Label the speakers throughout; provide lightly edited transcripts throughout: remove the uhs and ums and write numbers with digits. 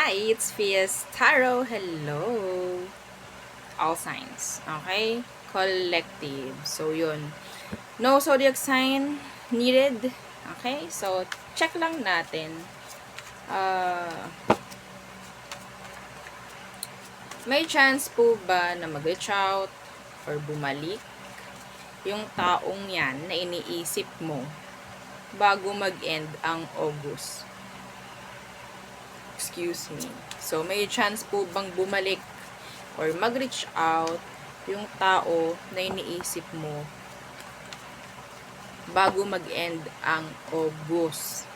Speaker 1: Hi, it's Fias Tarot. Hello. All signs. Okay? Collective. So, yun. No zodiac sign needed. Okay? So, check lang natin. Uh, may chance po ba na mag-reach out or bumalik yung taong yan na iniisip mo bago mag-end ang August? Excuse me. So, may chance po bang bumalik or mag-reach out yung tao na iniisip mo bago mag-end ang August?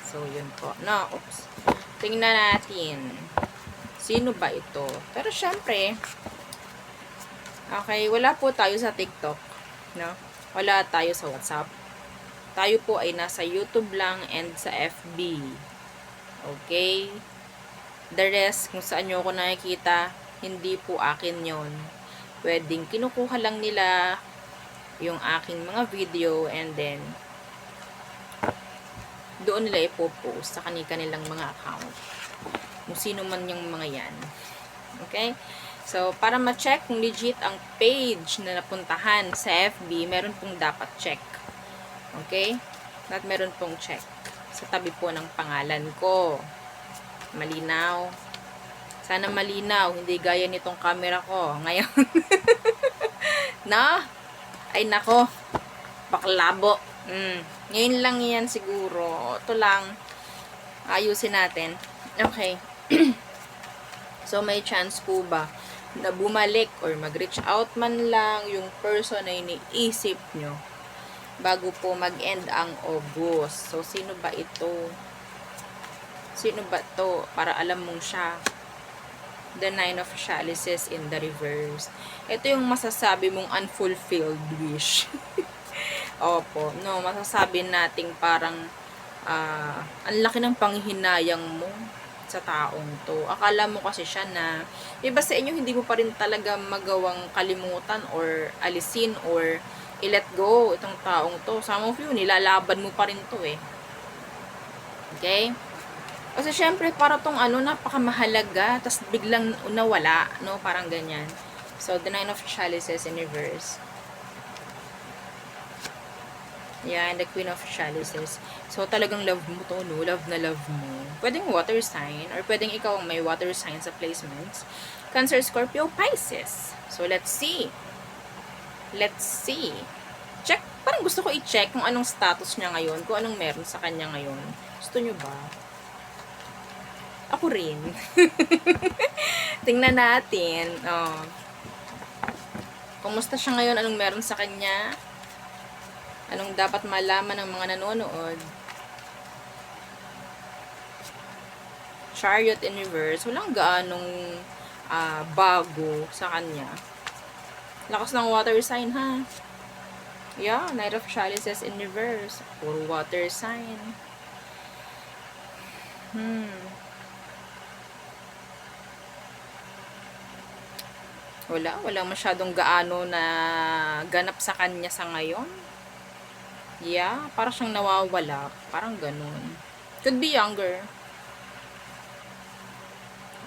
Speaker 1: So, yun po. No, oops. Tingnan natin. Sino ba ito? Pero, syempre, okay, wala po tayo sa TikTok. No? Wala tayo sa WhatsApp. Tayo po ay nasa YouTube lang and sa FB. Okay? The rest, kung saan nyo ako nakikita, hindi po akin yon. Pwedeng kinukuha lang nila yung aking mga video and then doon nila ipopost sa kanilang mga account. Kung sino man yung mga yan. Okay? So, para ma-check kung legit ang page na napuntahan sa FB, meron pong dapat check. Okay? At meron pong check sa tabi po ng pangalan ko. Malinaw. Sana malinaw, hindi gaya nitong camera ko ngayon. No? Ay nako, baklabo. Ngayon lang yan siguro. Ito lang, ayusin natin. Okay. So, may chance po ba na bumalik or mag-reach out man lang yung person na iniisip nyo bago po mag-end ang August? So, sino ba ito? Sino ba to? Para alam mong siya. The Nine of Chalices in the reverse. Ito yung masasabi mong unfulfilled wish. Opo. No, masasabi nating parang ang laki ng panghihinayang mo sa taong to. Akala mo kasi siya na iba sa inyo, hindi mo pa rin talaga magawang kalimutan or alisin or i-let go itong taong to. Some of you, nilalaban mo pa rin to eh. Okay? Kasi syempre, para tong napakamahalaga, tas biglang nawala, no? Parang ganyan. So, the Nine of Chalices in reverse. Yeah, and the Queen of Chalices. So, talagang love mo to, no? Love na love mo. Pwedeng water sign, or pwedeng ikaw ang may water sign sa placements. Cancer, Scorpio, Pisces. So, let's see. Let's see. Check. Parang gusto ko i-check kung anong status niya ngayon, kung anong meron sa kanya ngayon. Gusto nyo ba? Ako rin. Tingnan natin. Oh. Kumusta siya ngayon? Anong meron sa kanya? Anong dapat malaman ng mga nanonood? Chariot in reverse. Walang gaanong bago sa kanya. Lakas ng water sign, ha? Yeah, Knight of Chalices in reverse. Puro water sign. Walang masyadong gaano na ganap sa kanya sa ngayon. Yeah, parang siyang nawawala. Parang ganun. Could be younger.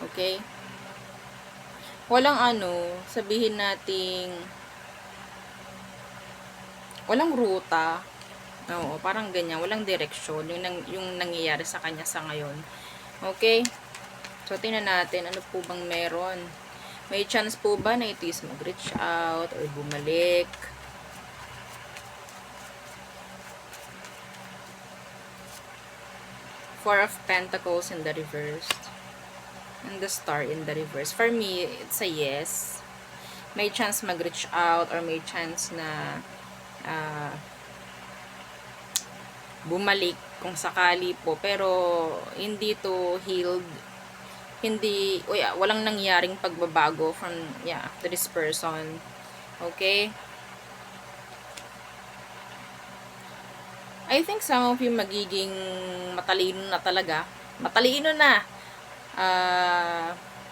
Speaker 1: Okay? Walang sabihin nating walang ruta. Oo, parang ganyan. Walang direksyon. Yung nangyayari sa kanya sa ngayon. Okay? So, tingnan natin. Ano po bang meron? May chance po ba na ito is mag-reach out or bumalik? Four of Pentacles in the reverse. And the Star in the reverse. For me, it's a yes. May chance mag-reach out or may chance na bumalik kung sakali po. Pero, hindi to healed. Hindi, walang nangyaring pagbabago from, to this person. Okay? I think some of you magiging matalino na talaga. Matalino na.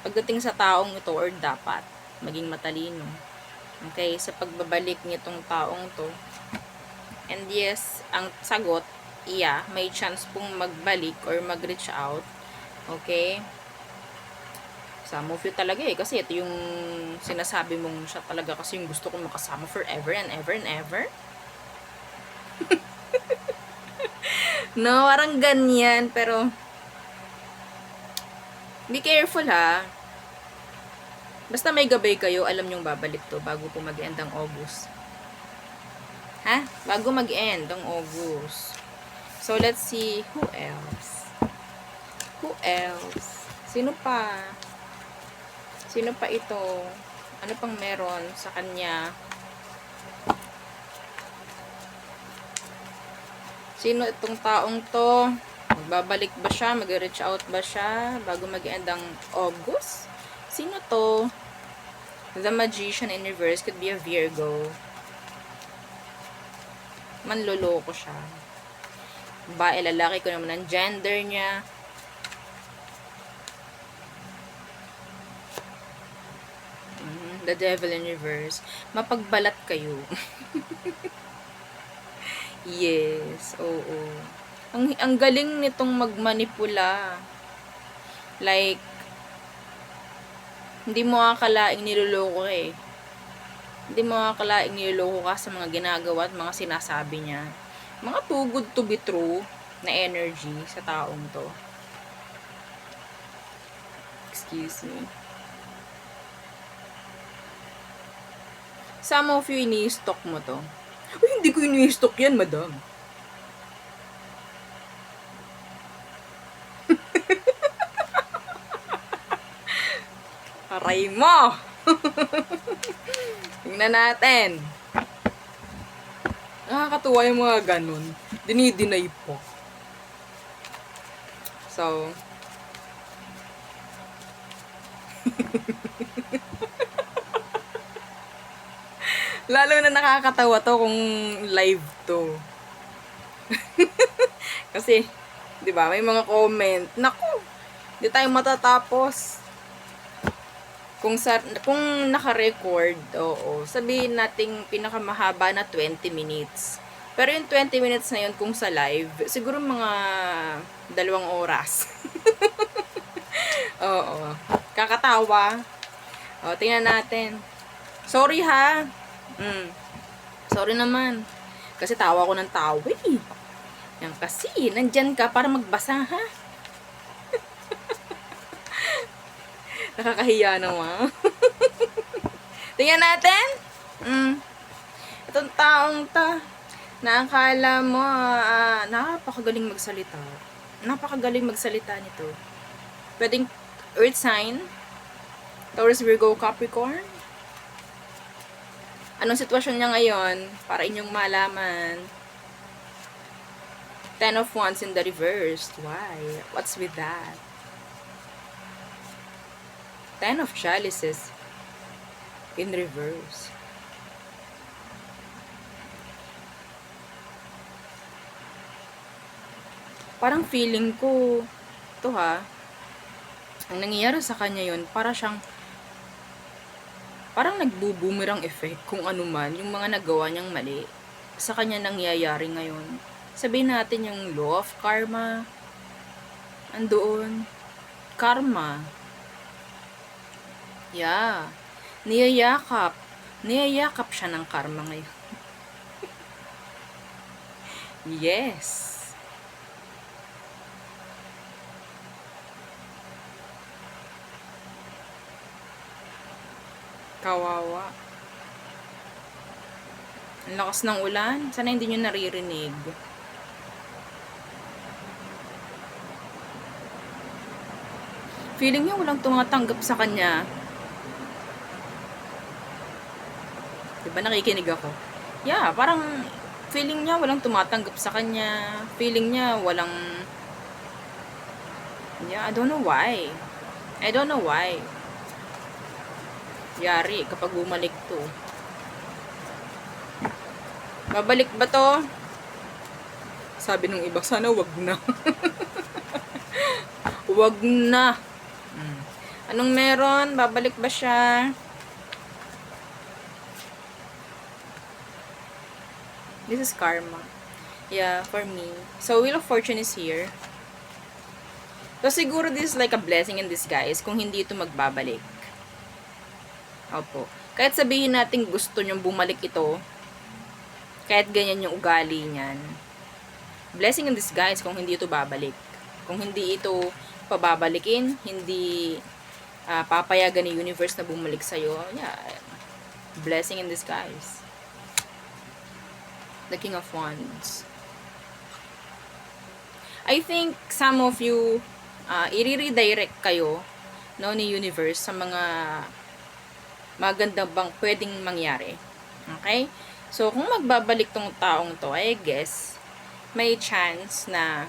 Speaker 1: Pagdating sa taong ito, or dapat maging matalino. Okay? Sa pagbabalik nitong taong to. And yes, ang sagot, may chance pong magbalik or mag-reach out. Okay? Some of you talaga eh. Kasi ito yung sinasabi mong siya talaga kasi yung gusto kong makasama forever and ever and ever. No, parang ganyan. Pero, be careful ha. Basta may gabay kayo, alam nyong babalik to bago po mag-end ang August. Ha? Bago mag-end ang August. So, let's see. Who else? Who else? Sino pa? Sino pa ito? Ano pang meron sa kanya? Sino itong taong to? Magbabalik ba siya? Mag-reach out ba siya? Bago mag-end ang August? Sino to? The Magician in reverse could be a Virgo. Manloloko siya. Bae, lalaki ko naman ang gender niya. The Devil in reverse. Mapagbalat kayo. Yes, oo. Ang galing nitong magmanipula. Like, hindi mo akalaing niloloko eh. Hindi mo akalaing niloloko ka sa mga ginagawa at mga sinasabi niya. Mga too good to be true na energy sa taong to. Excuse me. Some of you, ini-stock mo to. Uy, hindi ko ini-stock yan, madam. Aray mo! Tingnan natin. Nakakatuwa yung mga ganun. Dinidinay po. So, lalo na nakakatawa to kung live to. Kasi, di ba, may mga comment. Naku, di tayo matatapos. Kung naka-record, oo, sabihin nating pinakamahaba na 20 minutes. Pero yung 20 minutes na yun, kung sa live, siguro mga 2 oras. Oo. Kakatawa. O, tingnan natin. Sorry ha. Sorry naman. Kasi tawa ko ng tawa eh. Yan kasi, nandyan ka para magbasa ha. Nakakahiya naman. Tingnan natin. Itong taong ta, na akala mo, napakagaling magsalita. Napakagaling magsalita nito. Pwedeng Earth sign, Taurus, Virgo, Capricorn. Anong sitwasyon niya ngayon para inyong malaman? 10 of Wands in the reverse. Why? What's with that? 10 of Chalices in reverse. Parang feeling ko, ito ha, ang nangyayari sa kanya yun, parang nagbubumerang effect kung ano man, yung mga nagawa niyang mali, sa kanya nangyayari ngayon. Sabihin natin yung law of karma, andoon, karma. Yeah. Niyayakap siya ng karma ngayon. Yes. Kawawa. Ang lakas ng ulan. Sana hindi nyo naririnig. Feeling niya walang tumatanggap sa kanya. Diba nakikinig ako? Yeah, parang feeling niya walang tumatanggap sa kanya. Feeling niya walang... Yeah, I don't know why. Yari kapag bumalik to. Babalik ba to? Sabi nung iba, sana wag na. Wag na. Anong meron? Babalik ba siya? This is karma. Yeah, for me. So, Wheel of Fortune is here. So, siguro this is like a blessing in disguise kung hindi ito magbabalik. Opo. Kahit sabihin natin gusto nyong bumalik ito, kahit ganyan yung ugali niyan, blessing in disguise kung hindi ito babalik. Kung hindi ito pababalikin, hindi papayagan ni universe na bumalik sa'yo, yeah, blessing in disguise. The King of Wands. I think some of you, i-redirect kayo, no, ni universe sa mga maganda bang pwedeng mangyari. Okay? So, kung magbabalik tong taong to, I guess, may chance na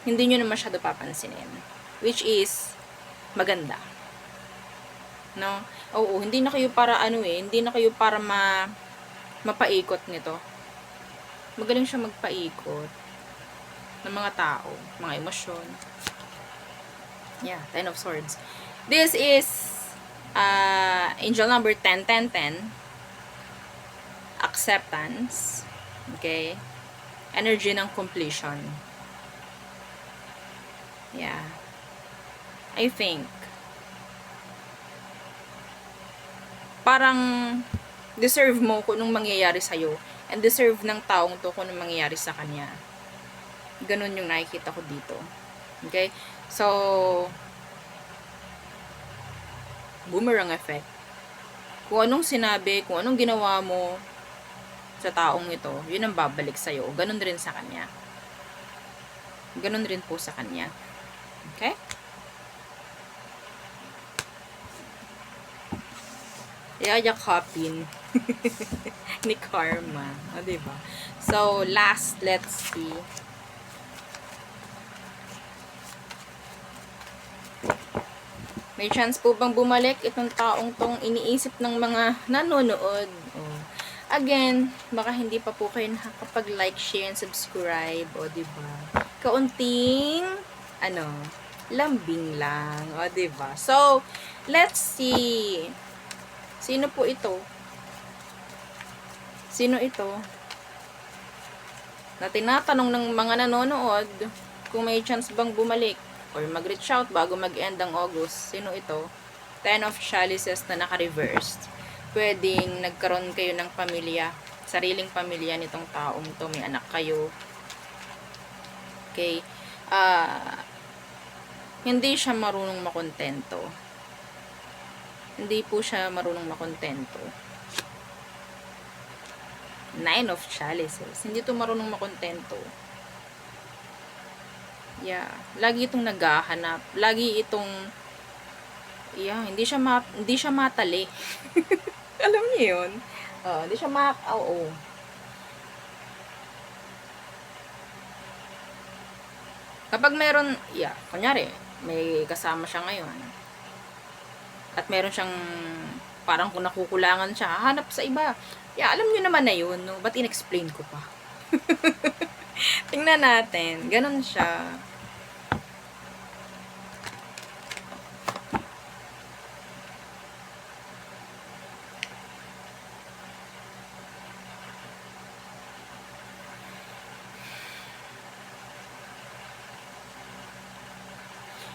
Speaker 1: hindi nyo na masyado papansinin. Which is, maganda. No? Oo, hindi na kayo para hindi na kayo para mapaikot nito. Magaling siya magpaikot ng mga tao, mga emosyon. Yeah, 10 of Swords. This is angel number 10, 10, 10. Acceptance. Okay? Energy ng completion. Yeah. I think parang deserve mo kung anong mangyayari sa'yo and deserve ng taong to kung anong mangyayari sa kanya. Ganun yung nakikita ko dito. Okay? So, boomerang effect. Kung anong sinabi, kung anong ginawa mo sa taong ito, yun ang babalik sa'yo. Ganun rin sa kanya. Ganun rin po sa kanya. Okay? Yayakapin ni Karma. O, diba? So, last, let's see. May chance po bang bumalik itong taong tong iniisip ng mga nanonood? Oh. Again, baka hindi pa po kayo nakakapag-like, share, and subscribe. O, diba? Kaunting, lambing lang. O, diba? So, let's see. Sino po ito? Sino ito? Na tinatanong ng mga nanonood kung may chance bang bumalik or mag-reach out bago mag-end ang August. Sino ito? 10 of Chalices na naka-reversed. Pwedeng nagkaroon kayo ng pamilya, sariling pamilya nitong taong to, may anak kayo. Okay? Hindi siya marunong makontento. Hindi po siya marunong makontento. 9 of Chalices. Hindi to marunong makontento. Yeah. Lagi itong naghahanap. Lagi itong hindi siya matali. Alam niyo yun? Hindi siya oo. Kapag meron, kunyari, may kasama siya ngayon. At meron siyang parang kung nakukulangan siya, hanap sa iba. Alam niyo naman na yun, no? Ba't in-explain ko pa? Tingnan natin. Ganon siya.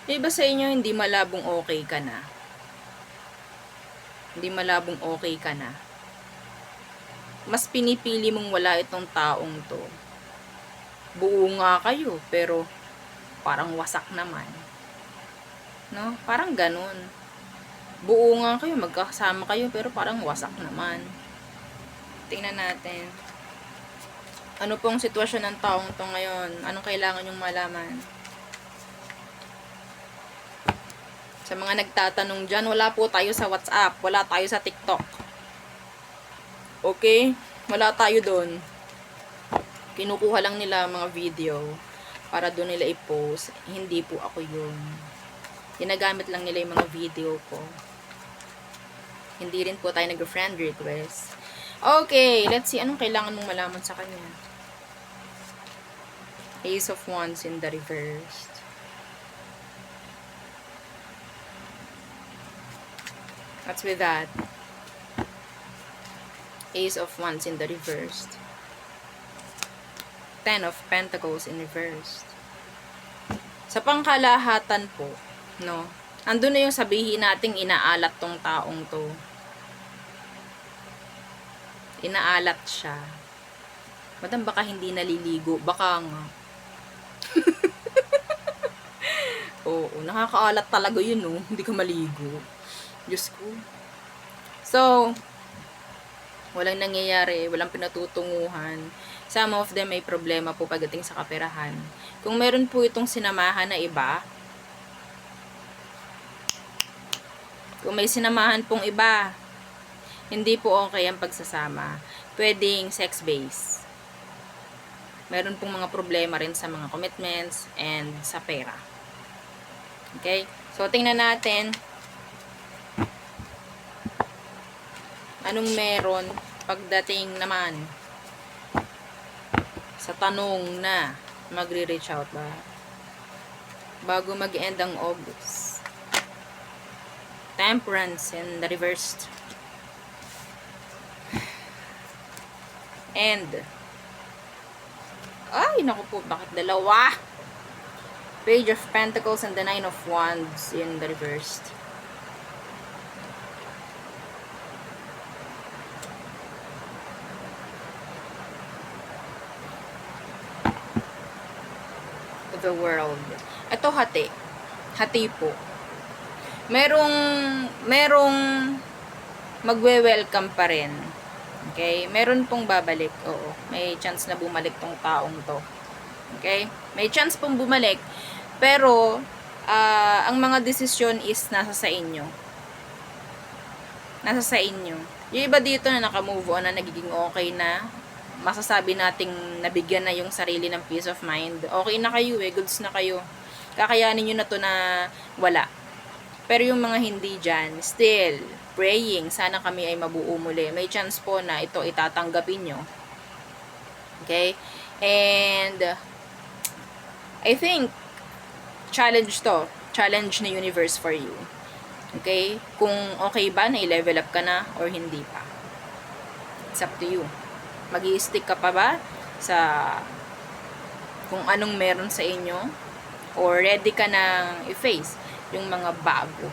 Speaker 1: Iba sa inyo, hindi malabong okay ka na. Hindi malabong okay ka na. Mas pinipili mong wala itong taong to. Buo nga kayo, pero parang wasak naman. No? Parang ganun. Buo nga kayo, magkakasama kayo, pero parang wasak naman. Tingnan natin. Ano pong sitwasyon ng taong to ngayon? Anong kailangan yung malaman? Sa mga nagtatanong dyan, wala po tayo sa WhatsApp. Wala tayo sa TikTok. Okay? Wala tayo doon. Kinukuha lang nila mga video para doon nila i-post. Hindi po ako yun. Ginagamit lang nila yung mga video ko. Hindi rin po tayo nag-friend request. Okay, let's see. Anong kailangan mong malaman sa kanya? Ace of Wands in the reverse. What's with that? Ace of Wands in the reversed. 10 of Pentacles in reversed. Sa pangkalahatan po, no, andun na yung sabihin nating inaalat tong taong to. Inaalat siya. Madam, baka hindi naliligo. Baka nga. Oo, nakakaalat talaga yun, no? Hindi ka maligo. Diyos ko. So, walang nangyayari, walang pinatutunguhan. Some of them may problema po pagdating sa kaperahan. Kung meron po itong sinamahan na iba, kung may sinamahan pong iba, hindi po okay ang pagsasama. Pwedeng sex-based. Meron pong mga problema rin sa mga commitments and sa pera. Okay? So, tingnan natin anong meron pagdating naman sa tanong na magre-reach out ba bago mag-end ang August. Temperance in the reversed. And ay, naku po, bakit dalawa? Page of Pentacles and the Nine of Wands in the reversed. The World. Ito hati. Hati po. Merong magwe-welcome pa rin. Okay? Meron pong babalik. Oo. May chance na bumalik tong taong to. Okay? May chance pong bumalik. Pero, ang mga desisyon is nasa sa inyo. Nasa sa inyo. Yung iba dito na nakamove on, na nagiging okay na, masasabi nating nabigyan na yung sarili ng peace of mind. Okay na kayo goods na kayo. Kakayanin nyo na to na wala. Pero yung mga hindi dyan, still, praying, sana kami ay mabuo muli. May chance po na ito itatanggapin nyo. Okay? And, I think, challenge to. Challenge na universe for you. Okay? Kung okay ba na i-level up ka na or hindi pa. It's up to you. Mag-i-stick ka pa ba sa kung anong meron sa inyo, or ready ka nang i-face yung mga bago.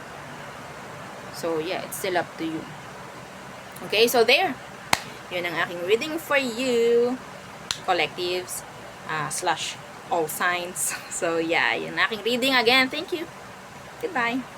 Speaker 1: So yeah, it's still up to you. Okay, so there. Yun ang aking reading for you, collectives / all signs. So yeah, yun ang aking reading again. Thank you. Goodbye.